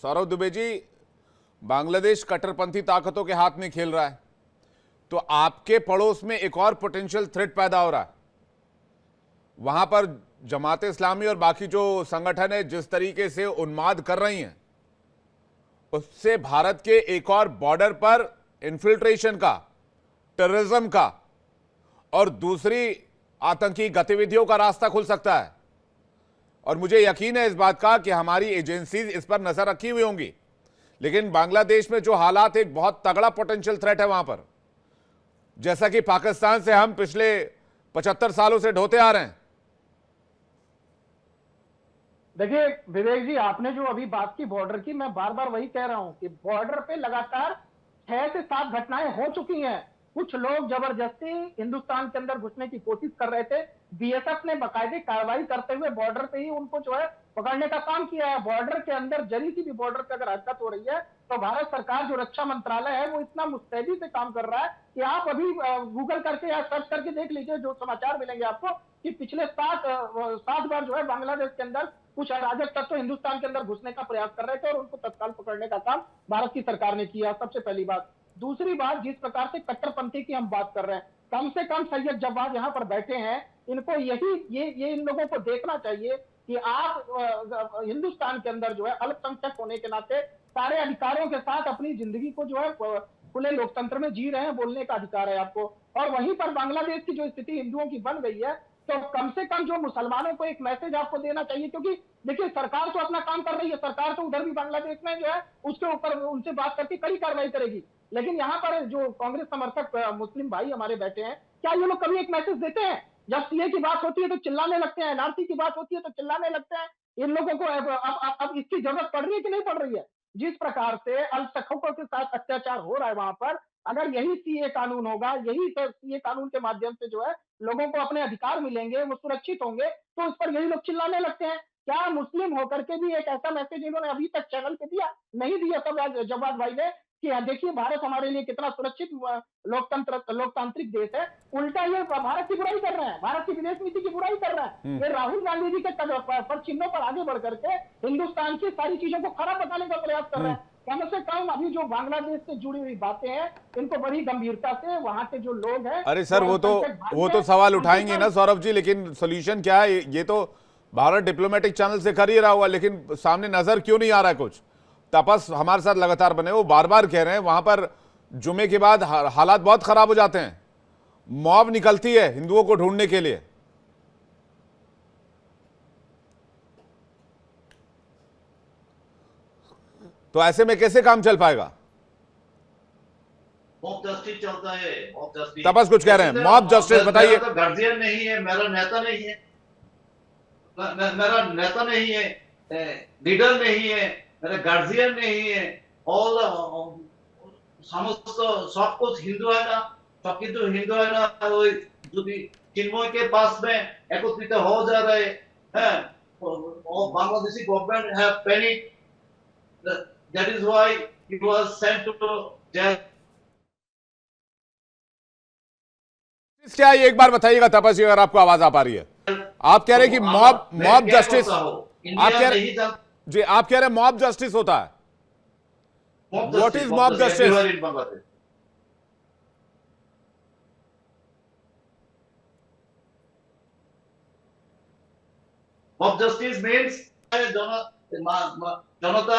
सौरभ दुबे जी, बांग्लादेश कट्टरपंथी ताकतों के हाथ में खेल रहा है, तो आपके पड़ोस में एक और पोटेंशियल थ्रेट पैदा हो रहा है। वहां पर जमात इस्लामी और बाकी जो संगठन है जिस तरीके से उन्माद कर रही हैं, उससे भारत के एक और बॉर्डर पर इन्फिल्ट्रेशन का, टेररिज्म का और दूसरी आतंकी गतिविधियों का रास्ता खुल सकता है। और मुझे यकीन है इस बात का कि हमारी एजेंसीज इस पर नजर रखी हुई होंगी। लेकिन बांग्लादेश में जो हालात, एक बहुत तगड़ा पोटेंशियल थ्रेट है वहां पर, जैसा कि पाकिस्तान से हम पिछले 75 सालों से ढोते आ रहे हैं। देखिए विवेक जी, आपने जो अभी बात की बॉर्डर की, मैं बार बार वही कह रहा हूं कि बॉर्डर पे लगातार 6 से 7 घटनाएं हो चुकी हैं। कुछ लोग जबरदस्ती हिंदुस्तान के अंदर घुसने की कोशिश कर रहे थे। बीएसएफ ने बाकायदे कार्रवाई करते हुए बॉर्डर पे ही उनको जो है पकड़ने का काम किया है। बॉर्डर के अंदर जरी सी भी बॉर्डर पे अगर हरकत हो रही है तो भारत सरकार, जो रक्षा मंत्रालय है, वो इतना मुस्तैदी से काम कर रहा है कि आप अभी गूगल करके या सर्च करके देख लीजिए, जो समाचार मिलेंगे आपको कि पिछले 7 बार जो है बांग्लादेश के अंदर कुछ अराजक तत्व हिंदुस्तान के अंदर घुसने का प्रयास कर रहे थे और उनको तत्काल पकड़ने का काम भारत की सरकार ने किया। सबसे पहली बात। दूसरी बात, जिस प्रकार से कट्टरपंथी की हम बात कर रहे हैं, कम से कम सैयद जवाद यहाँ पर बैठे हैं, इनको ये इन लोगों को देखना चाहिए कि आप हिंदुस्तान के अंदर जो है अल्पसंख्यक होने के नाते सारे अधिकारों के साथ अपनी जिंदगी को जो है खुले लोकतंत्र में जी रहे हैं, बोलने का अधिकार है आपको। और वहीं पर बांग्लादेश की जो स्थिति हिंदुओं की बन गई है, तो कम से कम जो मुसलमानों को एक मैसेज आपको देना चाहिए, क्योंकि देखिए सरकार तो अपना काम कर रही है, सरकार तो उधर भी बांग्लादेश में जो है उसके ऊपर उनसे बात करके कड़ी कार्रवाई करेगी। लेकिन यहाँ पर जो कांग्रेस समर्थक मुस्लिम भाई हमारे बैठे हैं, क्या ये लोग कभी एक मैसेज देते हैं? जब सीए की बात होती है तो चिल्लाने लगते हैं, एनआरसी की बात होती है तो चिल्लाने लगते हैं। इन लोगों को अब इसकी जरूरत पड़ रही है कि नहीं पड़ रही है? जिस प्रकार से अल्पसंख्यकों के साथ अत्याचार हो रहा है वहां पर, अगर यही सीए कानून होगा, यही सीए कानून के माध्यम से जो है लोगों को अपने अधिकार मिलेंगे, वो सुरक्षित होंगे, तो उस पर यही लोग चिल्लाने लगते हैं। क्या मुस्लिम होकर के भी एक ऐसा मैसेज इन्होंने अभी तक चैनल पे दिया? नहीं दिया सब जवाद भाई ने कि देखिए भारत हमारे लिए कितना सुरक्षित लोकतांत्रिक देश है। उल्टा ये भारत की बुराई कर रहे हैं, भारत की विदेश नीति की बुराई कर रहे हैं। ये राहुल गांधी जी के पर चिन्हों पर आगे बढ़ करके हिंदुस्तान की सारी चीजों को खराब बताने का प्रयास कर रहे हैं। कम से कम अभी जो बांग्लादेश से जुड़ी हुई बातें हैं, इनको बड़ी गंभीरता से वहां के जो लोग हैं। अरे सर, वो तो सवाल उठाएंगे ना सौरभ जी, लेकिन सोल्यूशन क्या है? ये तो भारत डिप्लोमेटिक चैनल से कर ही रहा हुआ, लेकिन सामने नजर क्यों नहीं आ रहा है कुछ? तपस हमारे साथ लगातार बने, वो बार बार कह रहे हैं वहां पर जुमे के बाद हालात बहुत खराब हो जाते हैं, मॉब निकलती है हिंदुओं को ढूंढने के लिए। तो ऐसे में कैसे काम चल पाएगा? मॉब जस्टिस चलता है, मॉब जस्टिस। तपस कुछ कह रहे हैं, मॉब जस्टिस बताइए। मेरा तो गार्जियन नहीं है, मेरा नेता नहीं है, मेरा नेता नहीं है, लीडर नहीं है, मेरा गार्जियन नहीं है। ऑल समस्त सब कुछ हिंदू है ना, सब किंतु हिंदू है ना। जो चिन्मय के पास में एकत्रित हो जा रहे हैं, और Bangladeshi government have panic. That is why he was sent to jail. क्या है, एक बार बताइएगा तपस जी, अगर आपको आवाज आ पा रही है। आप कह रहे हैं कि मॉब जस्टिस, आप कह रहे जी, आप कह रहे हैं मॉब जस्टिस होता है। What is mob justice? Mob justice means Janata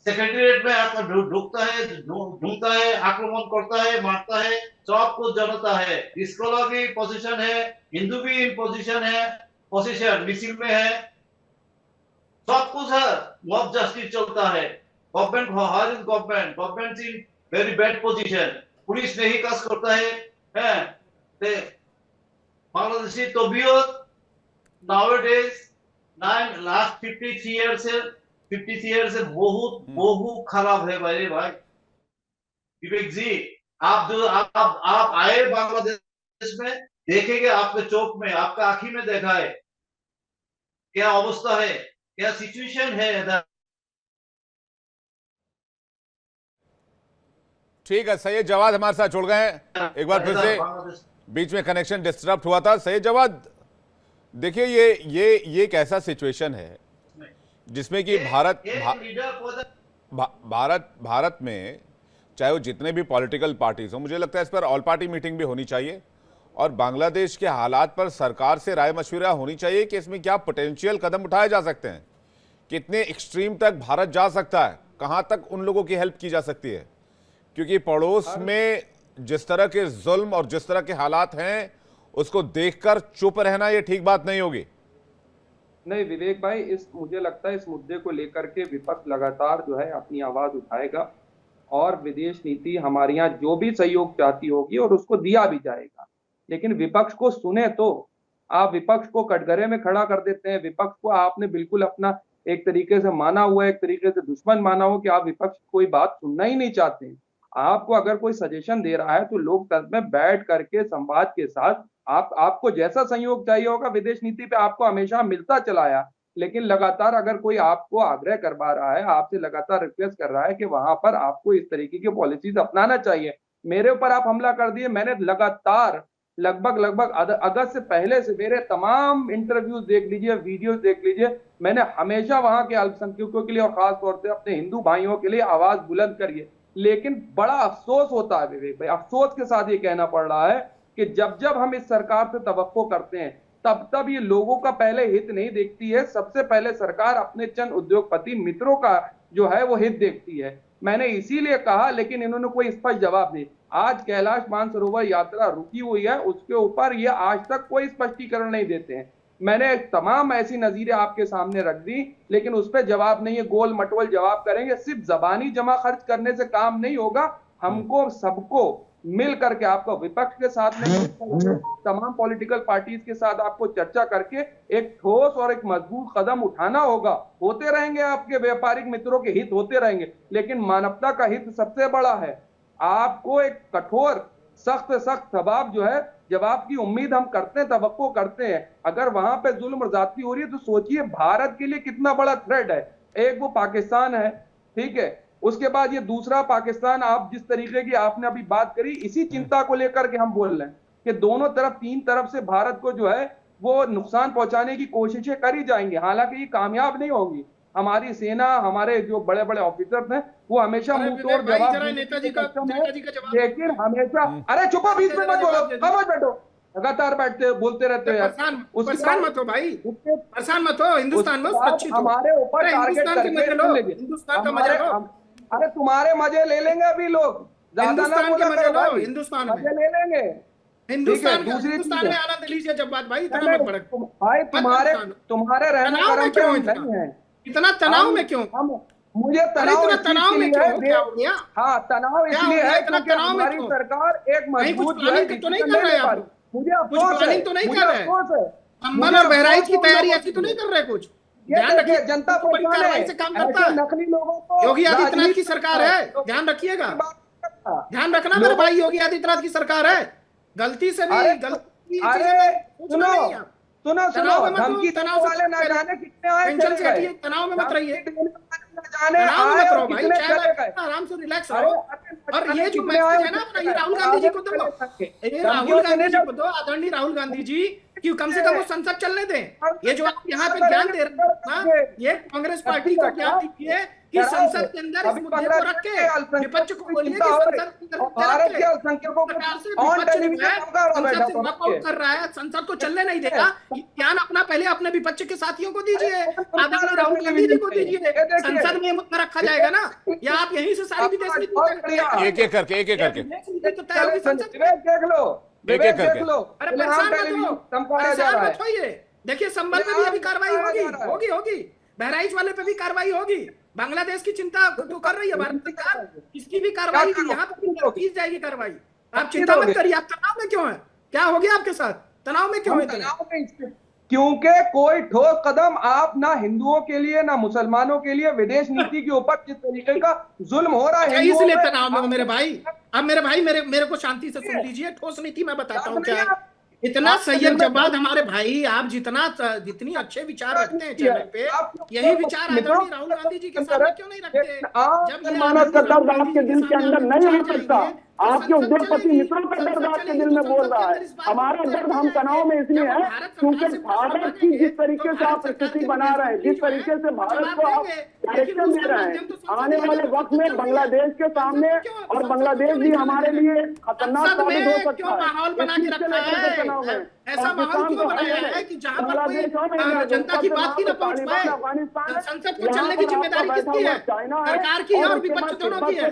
secretariat में आकर ढूंढता है, आक्रमण करता है, मारता है, सब कुछ जनता है। इसको भी पोजीशन है, हिंदू भी इन पोजीशन है, पोजीशन मिसिल में है, सब कुछ है। मॉब जस्टिस चलता है। Government in very bad position. Police नहीं काज करता है। बांग्लादेशी तबीयत nowadays लास्ट 53 ईयर से बहुत खराब है भाई। विवेक जी, आप आए बांग्लादेश में, देखेंगे आपके चौक में, आपका आंखी में देखा है क्या अवस्था है, क्या सिचुएशन है इधर। ठीक है, सैयद जवाद हमारे साथ जुड़ गए हैं। एक बार फिर से बीच में कनेक्शन डिस्टर्ब हुआ था। सैयद जवाद, देखिए ये एक ऐसा सिचुएशन है जिसमें कि Bharat leader for the Bharat में चाहे वो जितने भी पॉलिटिकल पार्टीज हो, मुझे लगता है इस पर ऑल पार्टी मीटिंग भी होनी चाहिए और बांग्लादेश के हालात पर सरकार से राय मशविरा होनी चाहिए कि इसमें क्या पोटेंशियल कदम उठाए जा सकते हैं, कितने एक्सट्रीम तक भारत जा सकता है, कहां तक उन लोगों की हेल्प की जा सकती है, क्योंकि पड़ोस में जिस तरह के जुल्म और जिस तरह के हालात हैं उसको देखकर चुप रहना ये ठीक बात नहीं होगी। नहीं विवेक भाई, मुझे लगता है इस मुद्दे को लेकर के विपक्ष लगातार जो है अपनी आवाज उठाएगा और विदेश नीति हमारे यहाँ जो भी सहयोग चाहती होगी और उसको दिया भी जाएगा, लेकिन विपक्ष को सुने तो। आप विपक्ष को कटघरे में खड़ा कर देते हैं, विपक्ष को आपने बिल्कुल अपना एक तरीके से माना हुआ है, एक तरीके से दुश्मन माना हो कि आप विपक्ष कोई बात सुनना ही नहीं चाहते। आपको अगर कोई सजेशन दे रहा है तो लोकतंत्र में बैठ करके संवाद के साथ आपको जैसा सहयोग चाहिए होगा विदेश नीति पे आपको हमेशा मिलता चला आया, लेकिन लगातार अगर कोई आपको आग्रह करवा रहा है, आपसे लगातार रिक्वेस्ट कर रहा है कि वहां पर आपको इस तरीके की पॉलिसीज अपनाना चाहिए। मेरे ऊपर आप हमला कर दिए, मैंने लगातार लगभग अगस्त से पहले से मेरे तमाम इंटरव्यूज देख लीजिए, वीडियोस देख लीजिए, मैंने हमेशा वहां के अल्पसंख्यकों के लिए और खास तौर से अपने हिंदू भाइयों के लिए आवाज बुलंद करी है। लेकिन बड़ा अफसोस होता है विवेक भाई, अफसोस के साथ ये कहना पड़ रहा है कि जब हम इस सरकार से तवक्को करते हैं तब ये लोगों का पहले हित नहीं देखती है, सबसे पहले सरकार अपने चंद उद्योगपति मित्रों का जो है वो हित देखती है। मैंने इसीलिए कहा, लेकिन इन्होंने कोई स्पष्ट जवाब नहीं। आज कैलाश मानसरोवर यात्रा रुकी हुई है, उसके ऊपर ये आज तक कोई स्पष्टीकरण नहीं देते हैं। मैंने तमाम ऐसी नजीरें आपके सामने रख दी, लेकिन उस पर जवाब नहीं है, गोल मटोल जवाब करेंगे। सिर्फ जबानी जमा खर्च करने से काम नहीं होगा, हमको सबको मिल करके, आपको विपक्ष के साथ में तमाम पॉलिटिकल पार्टीज के साथ आपको चर्चा करके एक ठोस और एक मजबूत कदम उठाना होगा। होते रहेंगे आपके व्यापारिक मित्रों के हित होते रहेंगे, लेकिन मानवता का हित सबसे बड़ा है। आपको एक कठोर सख्त जवाब जो है, जवाब की उम्मीद हम करते हैं, तवक्को करते हैं। अगर वहां पे जुल्म और ज्यादती हो रही है तो सोचिए भारत के लिए कितना बड़ा थ्रेट है। एक वो पाकिस्तान है, ठीक है, उसके बाद ये दूसरा पाकिस्तान, आप जिस तरीके की आपने अभी बात करी, इसी चिंता को लेकर के हम बोल रहे हैं कि दोनों तरफ, तीन तरफ से भारत को जो है वो नुकसान पहुंचाने की कोशिशें करी जाएंगी, हालांकि ये कामयाब नहीं होंगी। हमारी सेना, हमारे जो बड़े बड़े ऑफिसर्स हैं वो हमेशा मुंह तोड़ जवाब, लेकिन हमेशा अरे चुपो, बीच में मत बोलो, खामोश बैठो, लगातार बैठते बोलते रहते हो यार। परेशान मत हो भाई, परेशान मत हो। हिंदुस्तान में हमारे ऊपर टारगेट करके हिंदुस्तान का मजा लो। अरे तुम्हारे मजे ले लेंगे अभी लोग, ज्यादा ना बोला करो भाई, हिंदुस्तान मजे ले लेंगे। हिंदुस्तान में आनंद लीजिए जब बात भाई, इतना मत भड़क भाई, तुम्हारे रहने नहीं है, इतना तनाव में क्यों? मुझे तनाव में क्यों? क्या हो गया? हाँ, तनाव इसलिए है क्योंकि हमारी सरकार एक मजबूत तो नहीं कर रहे आप, मुझे अफसोस है, तो नहीं कर रहे, अंबल और बहराइच की तैयारी ऐसी तो नहीं कर रहे कुछ। ध्यान रखिए, जनता बड़ी कार्रवाई से काम करता है। नकली लोगों को योगी आदित्यनाथ की सरकार है, ध्यान रखिएगा, ध्यान रखना मेरे भाई, योगी आदित्यनाथ की सरकार है। गलती से भी गलती, सुनो धमकी वाले ना जाने कितने आए चले गए, तनाव में मत रहिए, जाने आए और कितने चले गए, आराम से रिलैक्स रहो। और ये जो मैसेज है ना अपना, ये राहुल गांधी जी को दो, राहुल गांधी जी को दो, आदरणीय राहुल गांधी जी, कि कम से कम वो संसद चलने दें। ये जो आप यहाँ पे ज्ञान दे रहे हैं, ये कांग्रेस पार्टी को ज्ञान दीजिए कि संसद के अंदर इस मुद्दे को रख के विपक्ष को बोलिए कि भारत के अल्पसंख्यकों को ऑन टेलीविजन कर रहा है, संसद को चलने नहीं देगा। ज्ञान अपना पहले अपने विपक्ष के साथियों को दीजिए, आदरणीय राहुल गांधी जी को दीजिए। संसद में मुद्दा रखा जाएगा ना, या आप यहीं से सारी विदेश नीति एक एक करके देख लो, देख लो। अरे परेशान मत होइए, देखिए संबल में भी अभी कार्रवाई होगी, बहराइच वाले पे भी कार्रवाई होगी। बांग्लादेश की चिंता तो कर रही है भारत सरकार, इसकी भी कार्रवाई की, यहाँ पे की जाएगी कार्रवाई। आप चिंता मत करिए। आप तनाव में क्यों है? क्या हो गया आपके साथ? तनाव में क्यों है? क्योंकि कोई ठोस कदम आप ना हिंदुओं के लिए ना मुसलमानों के लिए, विदेश नीति के ऊपर जिस तरीके का जुल्म हो रहा है, इसलिए तनाव में हो मेरे भाई। अब मेरे भाई मेरे को शांति से सुन लीजिए, ठोस नीति मैं बताता हूँ क्या। इतना संयम जवाब हमारे भाई, आप जितनी अच्छे विचार रखते हैं चैनल पे, यही विचार आदरणीय राहुल गांधी जी के सामने क्यों नहीं रखते? जब मानव सरकार आपके दिल के अंदर नहीं हो सकता, आपके उद्योगपति मित्रों का दर्द आपके दिल में बोल रहा है। हमारा दर्द हम तनाव में इसलिए है क्योंकि भारत की जिस तरीके से आप स्थिति बना रहे हैं, जिस तरीके से भारत को आप डायरेक्शन दे रहे हैं, आने वाले वक्त में बांग्लादेश के सामने, और बांग्लादेश भी हमारे लिए खतरनाक साबित हो सकता है। माहौल बना के रखा है, ऐसा माहौल क्यों बनाया है कि जहां पर कोई जनता की बात ही न पहुंच पाए। संसद को चलने की जिम्मेदारी किसकी है? सरकार की है और विपक्ष दोनों की है।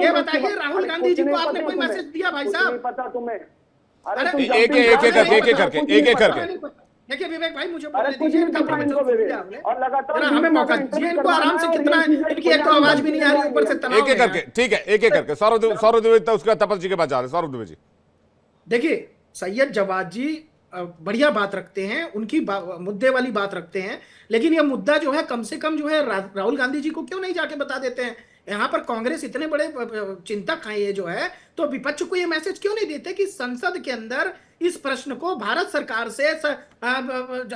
ये बताइए, राहुल गांधी जी को आपने कोई मैसेज दिया भाई साहब? पता तुम्हें? एक एक करके देखिए विवेक भाई, मुझे और लगातार हमें मौका दीजिए इनको आराम से। कितना इनकी एक तो आवाज भी नहीं आ रही, ऊपर से तनाव एक एक करके, ठीक है, एक एक करके। सौरभ द्विवेदी उसके बाद तपस जी के पास जा रहे हैं। सौरभ द्विवेदी जी, देखिए, सैयद जवाद जी बढ़िया बात रखते हैं, उनकी मुद्दे वाली बात रखते हैं, लेकिन यह मुद्दा जो है कम से कम जो है राहुल गांधी जी को क्यों नहीं जाके बता देते हैं? यहाँ पर कांग्रेस इतने बड़े चिंतक हैं ये जो है, तो विपक्ष को ये मैसेज क्यों नहीं देते कि संसद के अंदर इस प्रश्न को भारत सरकार से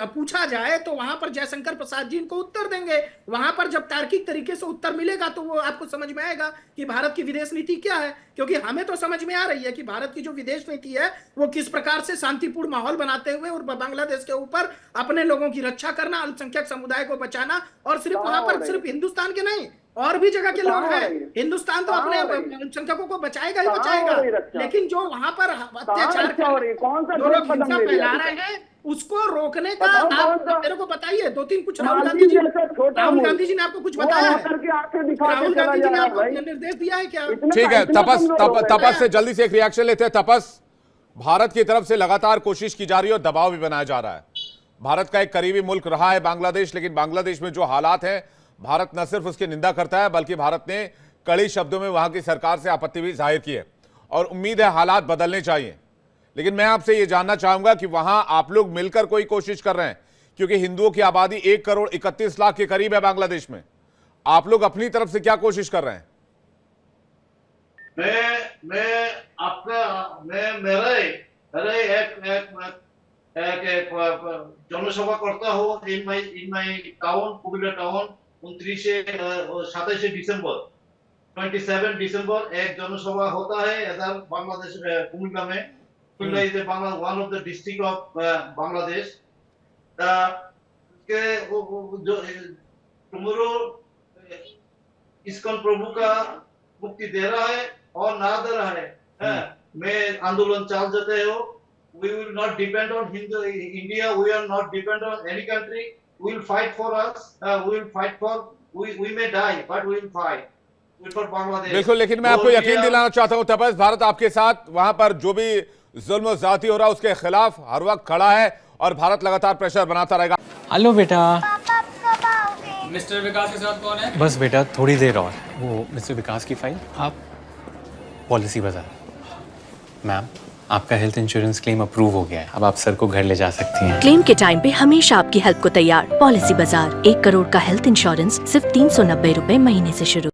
पूछा जाए तो वहां पर जयशंकर प्रसाद जी इनको उत्तर देंगे। वहां पर जब तार्किक तरीके से उत्तर मिलेगा तो वो आपको समझ में आएगा कि भारत की विदेश नीति क्या है। क्योंकि हमें तो समझ में आ रही है कि भारत की जो विदेश नीति है वो किस प्रकार से शांतिपूर्ण माहौल बनाते हुए और बांग्लादेश के ऊपर अपने लोगों की रक्षा करना, अल्पसंख्यक समुदाय को बचाना, और सिर्फ वहां पर सिर्फ हिंदुस्तान के नहीं और भी जगह के लोग हैं। हिंदुस्तान तो अपने अल्पसंख्यकों को बचाएगा ही बचाएगा, लेकिन जो वहां पर अत्याचार जो लोग हिंसा फैला रहे हैं उसको रोकने का आप मेरे को बताइए। दो तीन कुछ राहुल गांधी जी ने आपको कुछ बताया है? राहुल गांधी जी ने आपको निर्देश दिया है क्या? ठीक है, तपस से जल्दी से एक रिएक्शन लेते हैं। तपस, भारत की तरफ से लगातार कोशिश की जा रही है और दबाव भी बनाया जा रहा है। भारत का एक करीबी मुल्क रहा है बांग्लादेश, लेकिन बांग्लादेश में जो हालात हैं, भारत न सिर्फ उसकी निंदा करता है बल्कि भारत ने कड़ी शब्दों में वहां की सरकार से आपत्ति भी जाहिर की है और उम्मीद है हालात बदलने चाहिए। लेकिन मैं आपसे यह जानना चाहूंगा कि वहां आप लोग मिलकर कोई कोशिश कर रहे हैं, क्योंकि हिंदुओं की आबादी 1 करोड़ 31 लाख के करीब है बांग्लादेश में। आप लोग अपनी तरफ से क्या कोशिश कर रहे हैं? एक जनसभा करता हूँ in my town, Comilla town. 27 December 27 December एक जनसभा होता है इधर बांग्लादेश कुमिल्ला में। Comilla is one of the district of Bangladesh. जो टुमारो इस्कॉन प्रभु का मुक्ति दे रहा है और ना दे रहा है, मैं आंदोलन चल जाते हो। We will not depend on India. We are not depend on any country. We will fight for us. We will fight for. We may die, but we will fight. For Bangladesh. बिल्कुल, लेकिन मैं आपको यकीन दिलाना चाहता हूं तपस, भारत आपके साथ वहां पर जो भी जुल्म और ज्यादती हो रहा है उसके खिलाफ हर वक्त खड़ा है और भारत लगातार प्रेशर बनाता रहेगा। हेलो बेटा। मिस्टर विकास के साथ कौन है? बस बेटा थोड़ी देर और। वो मिस्टर विकास की फाइल आप पॉलिसी बाजार। मैम, आपका हेल्थ इंश्योरेंस क्लेम अप्रूव हो गया है, अब आप सर को घर ले जा सकती हैं। क्लेम के टाइम पे हमेशा आपकी हेल्प को तैयार। पॉलिसी बाजार, 1 करोड़ का हेल्थ इंश्योरेंस सिर्फ 390 रुपए महीने से शुरू।